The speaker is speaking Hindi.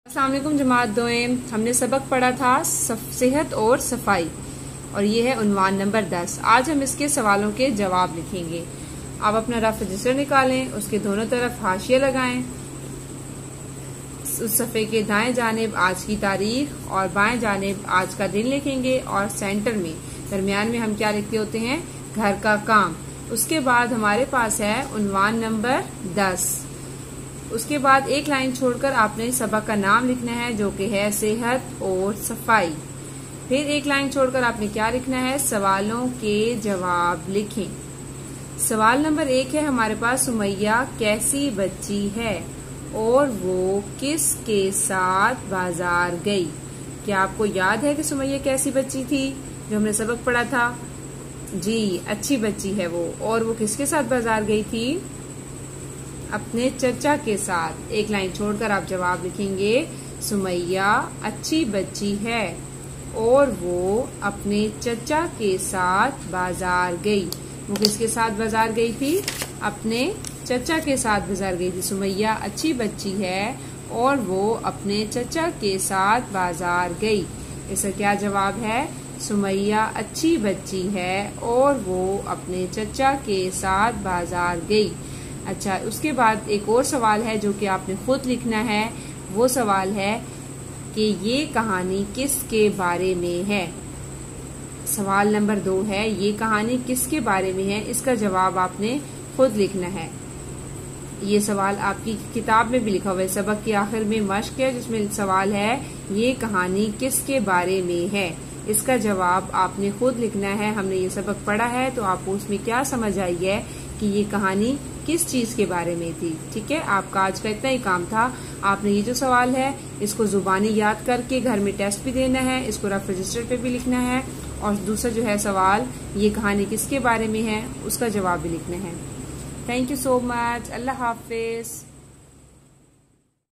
अस्सलाम वालेकुम जमात दोएम। हमने सबक पढ़ा था सेहत और सफाई और ये है उन्वान नंबर 10। आज हम इसके सवालों के जवाब लिखेंगे। आप अपना रफ रजिस्टर निकालें, उसके दोनों तरफ हाशिया लगाएं। उस सफ़े के दाएं जानिब आज की तारीख और बाएं जानिब आज का दिन लिखेंगे और सेंटर में दरमियान में हम क्या लिखते होते हैं, घर का काम। उसके बाद हमारे पास है उन्वान नंबर 10। उसके बाद एक लाइन छोड़कर आपने सबक का नाम लिखना है जो कि है सेहत और सफाई। फिर एक लाइन छोड़कर आपने क्या लिखना है, सवालों के जवाब लिखें। सवाल नंबर 1 है हमारे पास, सुमैया कैसी बच्ची है और वो किसके साथ बाजार गई। क्या आपको याद है कि सुमैया कैसी बच्ची थी जो हमने सबक पढ़ा था? जी, अच्छी बच्ची है वो। और वो किसके साथ बाजार गई थी? अपने चचा के साथ। एक लाइन छोड़कर आप जवाब लिखेंगे, सुमैया अच्छी बच्ची है और वो अपने चचा के साथ बाजार गई। वो किसके साथ बाजार गई थी? अपने चचा के साथ बाजार गई थी। सुमैया अच्छी बच्ची है और वो अपने चचा के साथ बाजार गई। इसका क्या जवाब है? सुमैया अच्छी बच्ची है और वो अपने चचा के साथ बाजार गई। अच्छा, उसके बाद एक और सवाल है जो कि आपने खुद लिखना है। वो सवाल है कि ये कहानी किसके बारे में है। सवाल नंबर 2 है, ये कहानी किसके बारे में है। इसका जवाब आपने खुद लिखना है। ये सवाल आपकी किताब में भी लिखा हुआ है। सबक के आखिर में मश्क है जिसमें सवाल है, ये कहानी किसके बारे में है। इसका जवाब आपने खुद लिखना है। हमने ये सबक पढ़ा है तो आपको उसमें क्या समझ आई है कि ये कहानी किस चीज के बारे में थी। ठीक है, आपका आज का इतना ही काम था। आपने ये जो सवाल है इसको जुबानी याद करके घर में टेस्ट भी देना है, इसको रफ रजिस्टर पे भी लिखना है और दूसरा जो है सवाल, ये कहानी किसके बारे में है, उसका जवाब भी लिखना है। Thank you so much. Allah Hafiz.